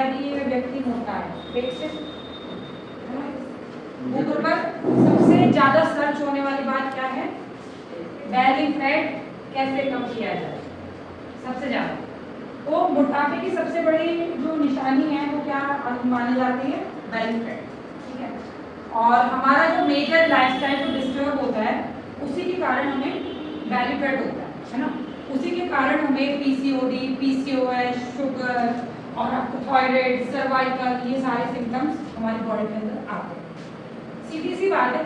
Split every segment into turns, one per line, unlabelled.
है कि ये व्यक्ति मोटा है, पेट से गूगल पर सबसे ज्यादा सर्च होने वाली बात क्या है? बेली फैट कैसे कम किया जाए, सबसे ज्यादा। तो मोटापे की सबसे बड़ी जो निशानी है वो क्या मानी जाती है? बेली फैट, ठीक है। और हमारा जो मेजर लाइफस्टाइल जो डिस्टर्ब होता है उसी के कारण हमें बेली फैट होता है ना। उसी के कारण हमें पीसीओडी, पीसीओएस, शुगर और आपको थायराइड, सर्वाइकल, ये सारे सिम्टम्स हमारी बॉडी के अंदर आते हैं। सीधी सी बात है,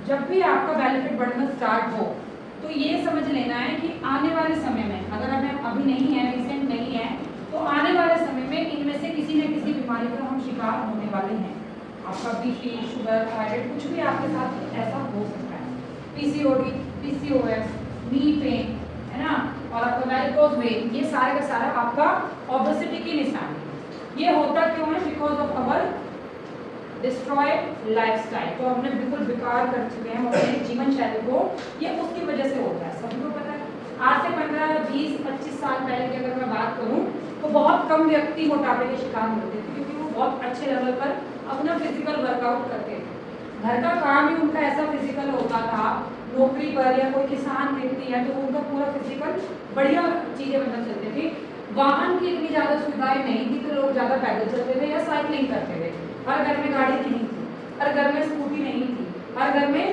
जब भी आपका बेली फैट बढ़ना स्टार्ट हो तो ये समझ लेना है कि आने वाले समय में, अगर हमें अभी नहीं है, रिसेंट नहीं है, तो आने वाले समय में इनमें से किसी न किसी बीमारी का हम शिकार होने वाले हैं। आपका बीपी, शुगर, थायराइड, कुछ भी आपके साथ ऐसा हो सकता है। पीसीओडी, पीसीओएस, नी पेन, है ना, और आपका वेरिकोज वेन, ये सारे का सारा आपका ओबेसिटी की निशान है। ये होता क्यों है? Because of our destroyed lifestyle, तो हमने बिल्कुल बेकार कर चुके हैं अपने जीवन शैली को, ये उसकी वजह से होता है। सभी को पता है। आज से 15, 20, 25 साल पहले की अगर मैं बात करूं तो बहुत कम व्यक्ति मोटापे के शिकार होते थे, क्योंकि वो बहुत अच्छे लेवल पर अपना फिजिकल वर्कआउट करते थे। घर का काम ही उनका ऐसा फिजिकल होता था, नौकरी पर या कोई किसान व्यक्ति है तो उनका पूरा फिजिकल बढ़िया चीजें मतलब चलती थी। वाहन की इतनी ज्यादा सुविधाएं नहीं थी, तो लोग ज्यादा पैदल चलते थे या साइकिलिंग करते थे। हर घर में गाड़ी नहीं थी, हर घर में स्कूटी नहीं थी, हर घर में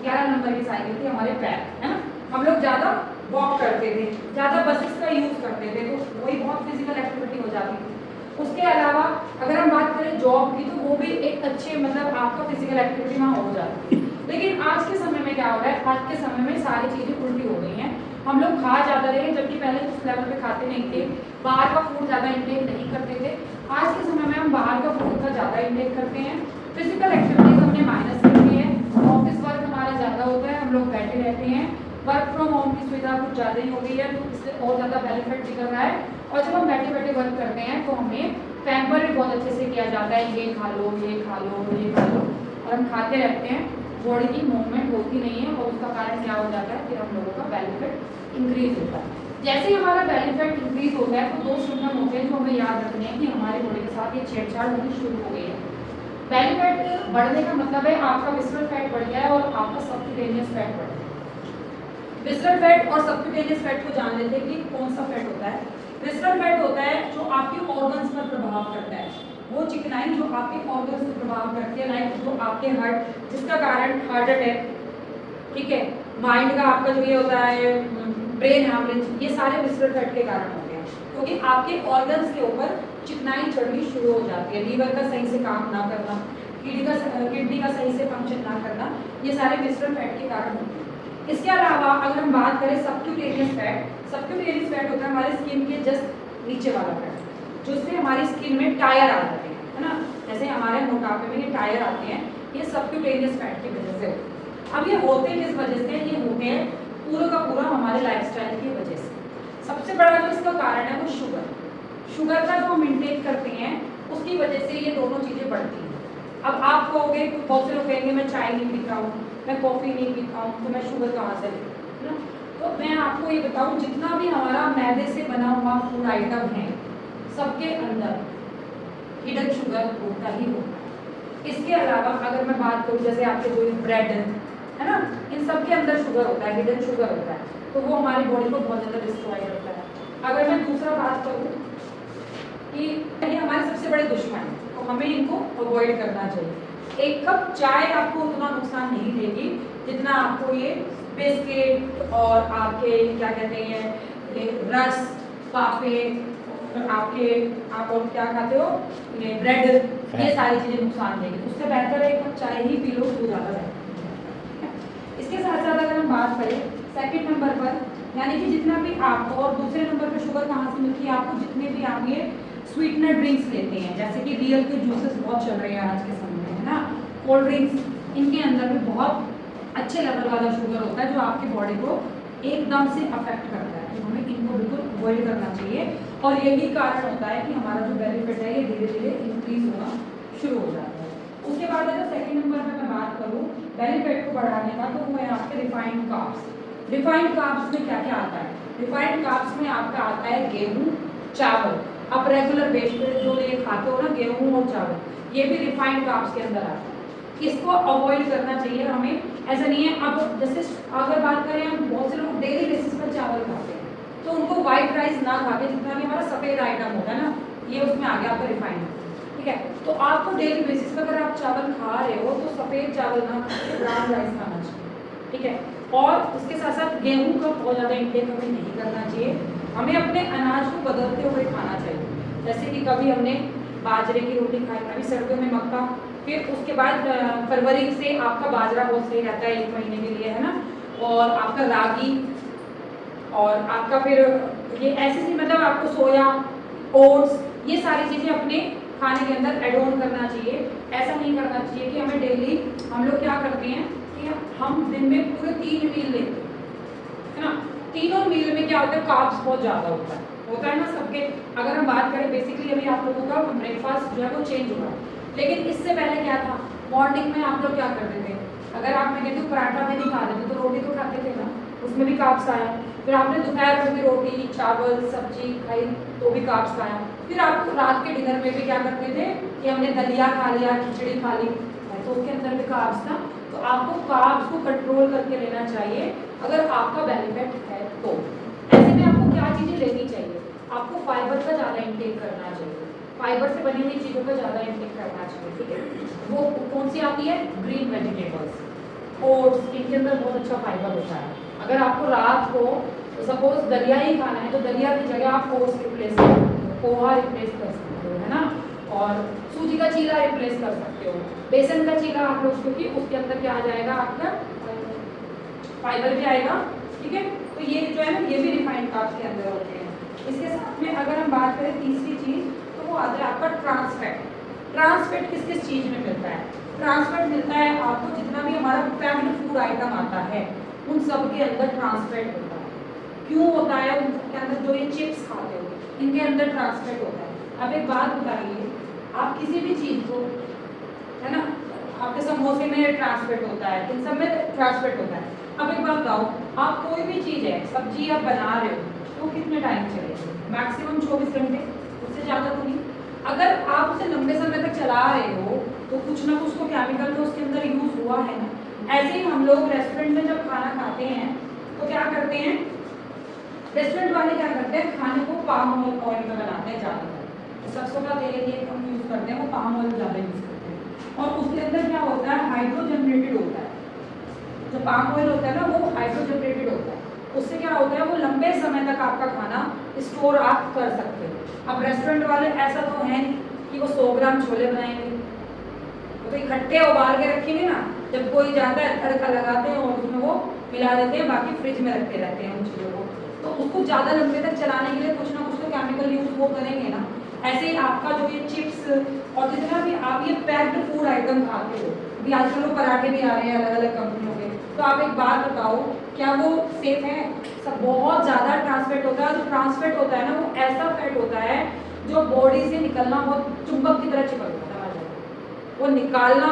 11 नंबर की साइकिल थी, हमारे पैर, है ना। हम लोग ज्यादा वॉक करते थे, ज्यादा बसेस का यूज करते थे, तो वही बहुत फिजिकल एक्टिविटी हो जाती थी। उसके अलावा अगर हम बात करें जॉब की, तो वो भी एक अच्छे मतलब आपका फिजिकल एक्टिविटी वहाँ हो जाती है। लेकिन आज के समय में क्या हो रहा है? आज के समय में सारी चीजें उल्टी हो गई हैं। हम लोग खा जाते रहे, जबकि पहले उस लेवल पे खाते नहीं थे, बाहर का फूड ज़्यादा इंटेक नहीं करते थे। आज के समय में हम बाहर का फूड का ज़्यादा इंटेक करते हैं, फिजिकल एक्टिविटीज हमने माइनस कर दी है, ऑफिस वर्क हमारा ज़्यादा होता है, हम लोग बैठे रहते हैं, वर्क फ्रॉम होम की सुविधा कुछ ज़्यादा ही हो गई है, तो इससे और ज़्यादा बेनिफिट निकल रहा है। और जब हम बैठे बैठे वर्क करते हैं तो हमें पैम्पर भी बहुत अच्छे से किया जाता है, ये खा लो, ये खा लो, ये खा लो, और हम खाते रहते हैं, बॉडी की मूवमेंट होती नहीं है, और उसका कारण क्या हो जाता है? फिर हम लोगों का बेनिफिट इंक्रीज होता है। जैसे ही हमारा बेनिफिट इंक्रीज होता है तो 2 सिम्टम होते हैं जो हमें याद रखने हैं कि हमारी बॉडी के साथ ये छेड़छाड़ होनी शुरू हो गई है। बेनिफिट बढ़ने का मतलब है आपका विसरल फैट बढ़ गया है और आपका सबक्यूटेनियस फैट बढ़ गया है। विसरल फैट और सबक्यूटेनियस फैट को जान लेते हैं कि कौन सा फैट होता है। विसरल फैट होता है जो आपके ऑर्गन्स पर प्रभाव करता है, वो चिकनाई जो आपके ऑर्गन्स पर प्रभाव करती है, लाइक जो आपके हार्ट, जिसका कारण हार्ट अटैक, ठीक है, माइंड का आपका जो ये होता है ब्रेन हैमरेज, ये सारे विसरल फैट के कारण होते हैं, क्योंकि आपके ऑर्गन्स के ऊपर चिकनाई चढ़नी शुरू हो जाती है। लीवर का सही से काम ना करना, किडनी का सही से फंक्शन ना करना, ये सारे विसरल फैट के कारण होते हैं। इसके अलावा अगर हम बात करें सबक्यूटेनियस फैट, सबक्यूटेनियस फैट होता है हमारे स्किन के जस्ट नीचे वाला फैट, जिससे हमारी स्किन में टायर आ जाते हैं, है ना। जैसे हमारे मोटापे में ये टायर आते हैं, ये सबक्यूटेनियस फैट की वजह से। अब ये होते किस वजह से? ये होते हैं पूरा का पूरा हमारे लाइफस्टाइल की वजह से। सबसे बड़ा जो इसका कारण है वो शुगर का जो हम इंटेक करते हैं उसकी वजह से ये दोनों चीज़ें बढ़ती हैं। अब आप कहोगे, बहुत से लोग कहेंगे मैं चाय नहीं पीता हूँ, मैं कॉफ़ी नहीं पीता हूँ, तो मैं शुगर कहाँ से लूँ, है ना। तो मैं आपको ये बताऊँ, जितना भी हमारा मैदे से बना हुआ फूड आइटम है सबके अंदर हिडन शुगर होता ही होता है। इसके अलावा अगर मैं बात करूँ, जैसे आपके जो ब्रेड है ना, इन सब के अंदर शुगर होता है, हिडन शुगर होता है, तो वो हमारी बॉडी को बहुत ज़्यादा डिस्ट्रॉय करता है। अगर मैं दूसरा बात करूँ कि ये हमारे सबसे बड़े दुश्मन हैं, तो हमें इनको अवॉइड करना चाहिए। एक कप चाय आपको उतना नुकसान नहीं देगी जितना आपको ये बिस्किट और आपके क्या कहते हैं रस, पापे, आप और क्या खाते हो, ये ब्रेड, ये सारी चीज़ें नुकसान देगी। उससे बेहतर है एक कप चाय ही पी लो, तो ज़्यादा बेहतर। इसके साथ साथ अगर हम बात करें सेकंड नंबर पर, यानी कि जितना भी आप, और दूसरे नंबर पर शुगर कहाँ से मिलती है आपको? जितने भी आप ये स्वीटनर ड्रिंक्स लेते हैं, जैसे कि रियल के जूसेस बहुत चल रहे हैं आज के समय में, है ना, कोल्ड ड्रिंक्स, इनके अंदर भी बहुत अच्छे लेवल वाला शुगर होता है जो आपकी बॉडी को एकदम से अफेक्ट करता है, तो हमें इनको बिल्कुल अवॉइड करना चाहिए। और यही कारण होता है कि हमारा जो बेनिफिट है ये धीरे धीरे इंक्रीज होना शुरू हो जाता है। उसके बाद अगर सेकंड नंबर पर मैं बात करूँ बेनिफिट को बढ़ाने का, तो वो है आपके रिफाइंड कार्ब्स। रिफाइंड कार्ब्स में क्या क्या आता है? रिफाइंड कार्ब्स में आपका आता है गेहूँ, चावल, आप रेगुलर बेस पे जो ये खाते हो ना, गेहूं और चावल, ये भी रिफाइंड कार्ब्स के अंदर आता है। इसको अवॉइड करना चाहिए हमें। ऐसा नहीं है, अब जैसे अगर बात करें, हम बहुत से लोग डेली बेसिस पर चावल खाते हैं, तो उनको व्हाइट राइस ना खा के जितना भी हमारा सफ़ेद आइटम होता है ना, ये उसमें आ गया आपका रिफाइंड, ठीक है। तो आपको डेली बेसिस पर अगर आप चावल खा रहे हो तो सफ़ेद चावल ना खा के ब्राउन राइस खाना चाहिए, ठीक है। और उसके साथ साथ गेहूं का बहुत ज़्यादा इंटेक हमें नहीं करना चाहिए। हमें अपने अनाज को बदलते हुए खाना चाहिए। जैसे कि कभी हमने बाजरे की रोटी खाई, अभी सर्दियों में मक्का, फिर उसके बाद फरवरी से आपका बाजरा बहुत सही रहता है 1 महीने के लिए, है ना। और आपका रागी, और आपका फिर ये ऐसे ही मतलब आपको सोया, ओट्स, ये सारी चीज़ें अपने खाने के अंदर एड ऑन करना चाहिए। ऐसा नहीं करना चाहिए कि हमें डेली, हम लोग क्या करते हैं कि हम दिन में पूरे 3 मील लेते हैं, है ना। तीनों मील में क्या होता है, कार्ब्स बहुत ज़्यादा होता है ना सबके। अगर हम बात करें बेसिकली अभी आप लोगों का ब्रेकफास्ट जो है वो चेंज हुआ है, लेकिन इससे पहले क्या था, मॉर्निंग में आप लोग क्या करते थे, अगर आप मैं कहती हूँ पराठा में नहीं खा रहे थे तो रोटी तो खाते थे ना, उसमें भी कार्ब्स आया। फिर आपने दोपहर में भी रोटी चावल सब्जी खाई तो भी कार्ब्स खाया। फिर आप रात के डिनर में भी क्या करते थे कि हमने दलिया खा लिया, खिचड़ी खा ली, तो उसके अंदर भी कार्ब्स था। तो आपको कार्ब्स को कंट्रोल करके लेना चाहिए अगर आपका बेनिफिट है तो। ऐसे में आपको क्या चीज़ें लेनी चाहिए, आपको फाइबर का ज़्यादा इंटेक करना चाहिए, फाइबर से बनी हुई चीज़ों का ज़्यादा इंटेक करना चाहिए, ठीक है। वो कौन सी आती है, ग्रीन वेजिटेबल्स, ओट्स, इनके अंदर बहुत अच्छा फाइबर होता है। अगर आपको रात को सपोज दलिया ही खाना है तो दलिया की जगह आप ओट्स रिप्लेस कर सकते हो, पोहा रिप्लेस कर सकते हो, है ना। और सूजी का चीला रिप्लेस कर सकते हो, बेसन का चीला आप लोग, क्योंकि उसके अंदर क्या आ जाएगा, आपका फाइबर भी आएगा, ठीक है। तो ये जो है ना, ये भी रिफाइंड कार्ब्स के अंदर होते हैं। इसके साथ में अगर हम बात करें तीसरी चीज़, तो वो आता है आपका ट्रांसफैट। ट्रांसफैट किस किस चीज़ में मिलता है, ट्रांसफैट मिलता है आपको जितना भी हमारा पैक्ड फूड आइटम आता है उन सब के अंदर ट्रांसफैट होता है। क्यों होता है, उनके अंदर जो ये चिप्स खाते हो इनके अंदर ट्रांसफैट होता है। अब एक बात बताइए, आप किसी भी चीज़ को, है ना, आपके समोसे में ट्रांसफैट होता है, इन सब में ट्रांसफैट होता है। अब एक बात बताओ, आप कोई भी चीज़ है, सब्जी आप बना रहे हो तो कितने टाइम चलेगी, मैक्सिमम 24 घंटे, उससे ज़्यादा तो नहीं। अगर आप उसे लंबे समय तक चला रहे हो तो कुछ ना कुछ तो केमिकल तो उसके अंदर यूज़ हुआ है ना। ऐसे ही हम लोग रेस्टोरेंट में जब खाना खाते हैं तो क्या करते हैं, रेस्टोरेंट वाले क्या करते हैं, खाने को पाम ऑयल में बनाते हैं ज़्यादातर। तो सरसों का तेल ये हम यूज़ करते हैं, वो पाम ऑयल ज़्यादा यूज़ करते हैं। और उसके अंदर क्या होता है, हाइड्रो जनरेटेड होता है। जो पाम ऑयल होता है ना, वो हाइड्रो जनरेटेड होता है। उससे क्या होता है, वो लंबे समय तक आपका खाना स्टोर आप कर सकते हो। अब रेस्टोरेंट वाले ऐसा तो है नहीं कि वो 100 ग्राम छोले बनाएंगे, वो तो इकट्ठे उबाल के रखेंगे ना, जब कोई जाता है तड़का लगाते हैं और उसमें वो मिला देते हैं, बाकी फ्रिज में रखते रहते हैं उन चीज़ों को। तो उसको ज़्यादा लंबे तक चलाने के लिए कुछ ना कुछ तो केमिकल यूज़ वो करेंगे ना। ऐसे ही आपका जो ये चिप्स और जितना भी आप ये पैक्ड फूड आइटम खाते हो, अभी आजकल वो पराठे भी आ रहे हैं अलग अलग कंपनियों के, तो आप एक बात बताओ, क्या वो सेफ है, सब बहुत ज़्यादा ट्रांसफैट होता है। जो ट्रांसफैट होता है ना, वो ऐसा फैट होता है जो बॉडी से निकलना बहुत चुंबक की तरह चिपक जाता है, वो निकालना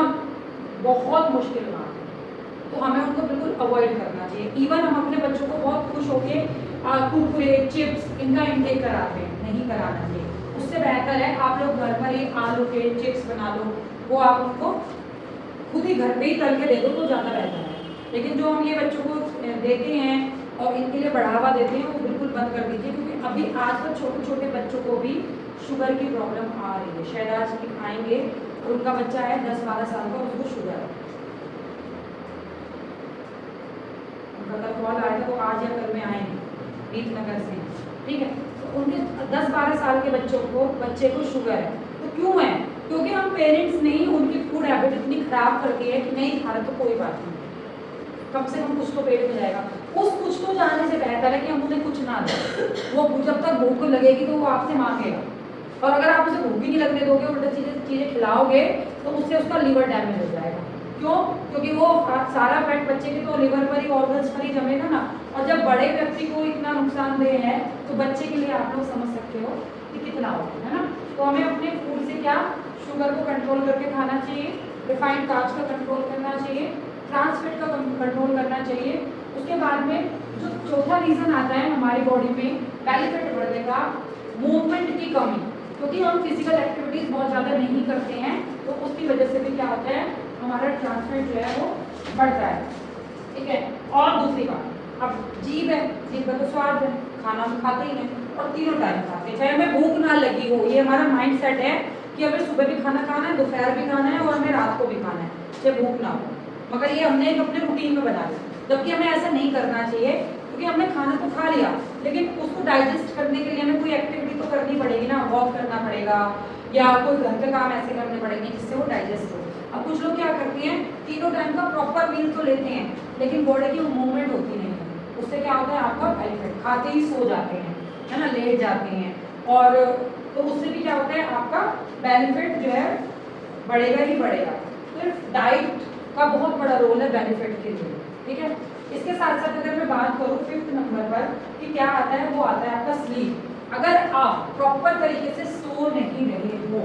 बहुत मुश्किल बात है। तो हमें उनको बिल्कुल अवॉइड करना चाहिए। इवन हम अपने बच्चों को बहुत खुश होके कुरकुरे चिप्स इनका इंटेक कराते हैं, नहीं कराना चाहिए। उससे बेहतर है आप लोग घर पर ही आलू के चिप्स बना लो, वो आप उनको खुद ही घर पे ही तल के दे दो तो ज़्यादा बेहतर है। लेकिन जो हम ये बच्चों को देते हैं और इनके लिए बढ़ावा देते हैं, वो बिल्कुल बंद कर दीजिए, क्योंकि अभी आजकल छोटे छोटे बच्चों को भी शुगर की प्रॉब्लम आ रही है। शायद आज की खाएंगे और उनका बच्चा है 10-12 साल का, उसको शुगर है, उनका कल कॉल आया था, वो आज या कल में आएंगे रीतनगर से, ठीक है। तो उनके 10-12 साल के बच्चे को शुगर है। तो क्यों है, क्योंकि हम पेरेंट्स ने ही उनकी फूड हैबिट इतनी खराब कर दी है कि नहीं खा रहे तो कोई बात नहीं, कम से कम कुछ तो पेट में जाएगा। उस कुछ तो जाने से बेहतर है कि हम उन्हें कुछ ना दें। वो जब तक भूख लगेगी तो वो आपसे मांगेगा, और अगर आप उसे भूख ही नहीं लगने दोगे, उल्टा चीज़ें खिलाओगे, तो उससे उसका लीवर डैमेज हो जाएगा। क्यों, क्योंकि वो सारा फैट बच्चे के तो लीवर पर ही, ऑर्गन्स पर ही जमेगा ना। और जब बड़े व्यक्ति को इतना नुकसानदेह है तो बच्चे के लिए आप लोग समझ सकते हो कि कितना होगा, है ना। तो हमें अपने फूड से क्या, शुगर को कंट्रोल करके खाना चाहिए, रिफाइंड कार्ब्स का कंट्रोल करना चाहिए, ट्रांसफैट का कंट्रोल करना चाहिए। उसके बाद में जो चौथा रीज़न आता है हमारी बॉडी में बेनिफिट बढ़ने का, मूवमेंट की कमी, क्योंकि हम फिजिकल एक्टिविटीज बहुत ज़्यादा नहीं करते हैं, तो उसकी वजह से भी क्या होता है, हमारा ट्रांसफर जो है वो बढ़ता है। ठीक है। और दूसरी बात, अब जीभ है, जीभ का तो स्वाद है, खाना हम खाते ही हैं और तीनों टाइम खाते हैं, चाहे हमें भूख ना लगी हो। ये हमारा माइंड सेट है कि हमें सुबह भी खाना खाना है, दोपहर भी खाना है और हमें रात को भी खाना है, चाहे भूख ना हो। मगर ये हमने एक अपने रूटीन में बना लिया, जबकि हमें ऐसा नहीं करना चाहिए, क्योंकि हमने खाना तो खा लिया, लेकिन उसको डाइजेस्ट करने के लिए हमें कोई एक्टिविटी तो करनी पड़ेगी ना, वॉक करना पड़ेगा या कोई घर के काम ऐसे करने पड़ेंगे जिससे वो डाइजेस्ट हो। अब कुछ लोग क्या करते हैं, तीनों टाइम का प्रॉपर मील तो लेते हैं, लेकिन बॉडी की मूवमेंट होती नहीं है, उससे क्या होता है, आपका बेनिफिट, खाते ही सो जाते हैं, है ना, लेट जाते हैं, और तो उससे भी क्या होता है, आपका बेनिफिट जो है बढ़ेगा ही बढ़ेगा। तो डाइट का बहुत बड़ा रोल है बेनिफिट के लिए। ठीक है। इसके साथ साथ अगर मैं बात करूँ 5th नंबर पर कि क्या आता है, वो आता है आपका स्लीप। अगर आप प्रॉपर तरीके से सो नहीं रहे हो,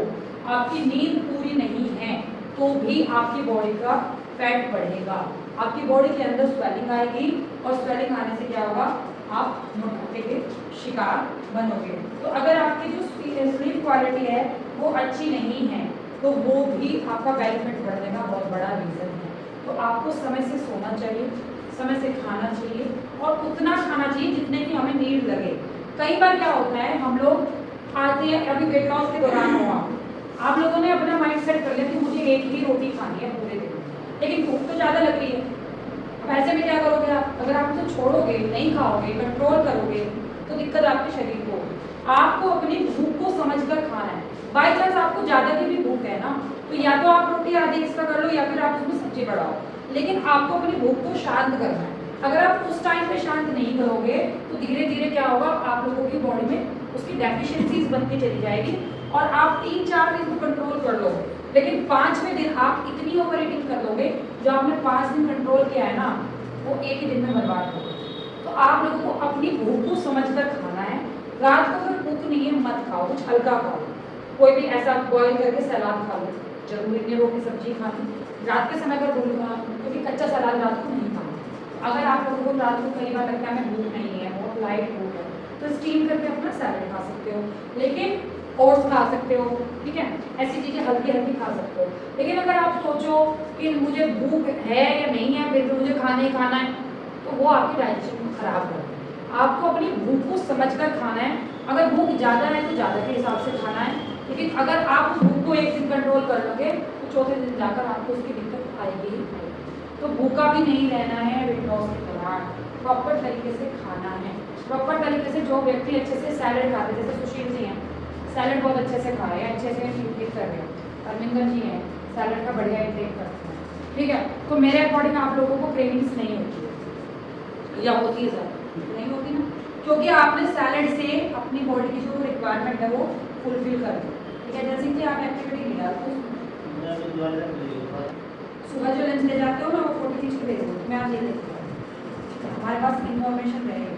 आपकी नींद पूरी नहीं है, तो भी आपकी बॉडी का फैट बढ़ेगा, आपकी बॉडी के अंदर स्वेलिंग आएगी, और स्वेलिंग आने से क्या होगा, आप मोटापे के शिकार बनोगे। तो अगर आपकी जो स्लीप क्वालिटी है वो अच्छी नहीं है, तो वो भी आपका बेनिफिट बढ़ने का बहुत बड़ा रीज़न है। तो आपको समय से सोना चाहिए, समय से खाना चाहिए, और उतना खाना चाहिए जितने की हमें नीड लगे। कई बार क्या होता है, हम लोग आते हैं, अभी वेट लॉस के दौरान हुआ, आप लोगों ने अपना माइंड सेट कर लिया कि मुझे एक ही रोटी खानी है पूरे दिन, लेकिन भूख तो ज़्यादा लग रही है। अब ऐसे में क्या करोगे आप, अगर आप उसे छोड़ोगे, नहीं खाओगे, कंट्रोल करोगे, तो दिक्कत आपके शरीर को होगी। आपको अपनी भूख को समझकर खाना है। बाई चांस आपको ज़्यादा की भी भूख है ना, तो या तो आप रोटी आधी एक्स्ट्रा कर लो, या फिर आप उसमें सब्जी बढ़ाओ, लेकिन आपको अपनी भूख को शांत करना है। अगर आप उस टाइम पे शांत नहीं करोगे, तो धीरे धीरे क्या होगा, आप लोगों की बॉडी में उसकी डेफिशिएंसीज बनती चली जाएगी, और आप 3-4 दिन को कंट्रोल कर लोगे, लेकिन 5वें दिन आप इतनी ओवर ईटिंग कर लोगे, जो आपने 5 दिन कंट्रोल किया है ना, वो एक ही दिन में बर्बाद हो। तो आप लोगों को अपनी भूख को समझकर खाना है। रात को अगर भूख नहीं है, मत खाओ, कुछ हल्का खाओ, कोई भी ऐसा बॉईल करके सलाद खा लो, जरूरी नहीं रोटी सब्जी खानी रात के समय पर, क्योंकि कच्चा सलाद रात को नहीं खाना। अगर आप लोगों को रात को कई बार लगता है हमें भूख नहीं है, बहुत लाइट भूख है, तो स्टीम करके अपना सैलेड खा सकते हो, लेकिन ओट्स खा सकते हो, ठीक है, ऐसी चीज़ें हल्की हल्की खा सकते हो। लेकिन अगर आप सोचो कि मुझे भूख है या नहीं है, फिर भी मुझे खाना ही खाना है, तो वो आपकी डाइजेशन को खराब कर देगा। आपको अपनी भूख को समझकर खाना है। अगर भूख ज़्यादा है तो ज़्यादा के हिसाब से खाना है, लेकिन अगर आप उस भूख को एक दिन कंट्रोल कर लोगे, तो चौथे दिन जाकर आपको उसकी दिक्कत आएगी ही आएगी। तो भूखा भी नहीं रहना है वेट लॉस के दौरान, प्रॉपर तरीके से खाना है। प्रॉपर तरीके से जो व्यक्ति अच्छे से सैलेड खाते, जैसे सुशील जी हैं, सैलेड बहुत अच्छे से खा रहे हैं, अच्छे से इंटेक कर रहे हैं, अरविंदर जी हैं, सैलेड का बढ़िया इंटेक करते हैं, ठीक है। तो मेरे अकॉर्डिंग आप लोगों को क्रेविंग्स नहीं होती है, या होती है सर, नहीं होती ना, क्योंकि आपने सैलेड से अपनी बॉडी की जो रिक्वायरमेंट है वो फुलफिल कर दी, ठीक है। जैसे कि आप एक्टिविटी नहीं डालते, सुबह जो लंच ले जाते हो ना, वो फोटो खींच के भेज दो, मैं आप ये देखती हूँ, हमारे पास इंफॉर्मेशन रहेगी,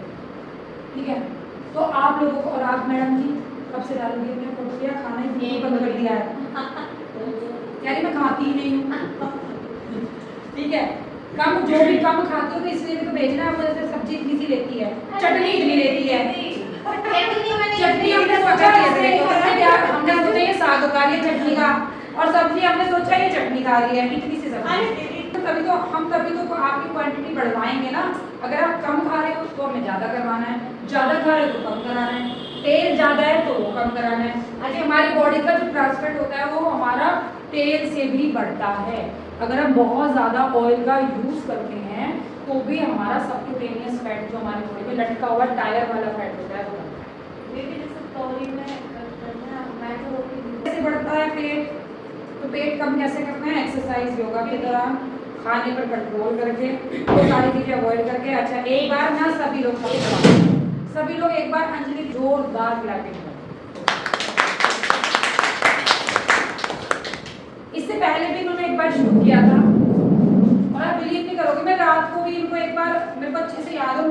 ठीक है। तो आप लोगों को, और आप मैडम जी कब से डालोगी अपने फोटो, किया खाना ही बंद कर दिया है, कह रही मैं खाती ही नहीं हूँ, ठीक है। कम जो भी कम खाते हो तो इसलिए भी तो भेजना है, जैसे सब्जी इतनी सी लेती है, चटनी इतनी लेती है, चटनी हमने सोचा हमने सोचा ये साग खा रही है चटनी का, और सब्जी हमने सोचा ये चटनी खा रही है, इतनी सी सब्जी। तभी तो आपकी क्वांटिटी बढ़वाएंगे ना। अगर आप कम खा रहे हो तो हमें ज़्यादा करवाना है, ज़्यादा खा रहे हो तो कम कराना है, तेल ज़्यादा है तो वो कम कराना है। अरे हमारी बॉडी का जो ट्रांसफर होता है वो हमारा तेल से भी बढ़ता है। अगर हम बहुत ज़्यादा ऑयल का यूज़ करते हैं तो भी हमारा सबक्यूटेनियस फैट जो हमारी बॉडी में लटका हुआ टायर वाला फैट होता है वो कैसे बढ़ता है पेट, तो पेट कम कैसे करना है, एक्सरसाइज योगा के दौरान, खाने पर कंट्रोल करके, वो सारी चीज़ें अवॉइड करके। अच्छा एक बार ना सभी लोग एक बार अंजलि जोरदार क्लैपिंग करें। इससे पहले भी इन्होंने एक बार शुरू किया था, और आप बिलीव नहीं करोगे, मैं रात को भी इनको एक बार, मेरे को अच्छे से याद हो,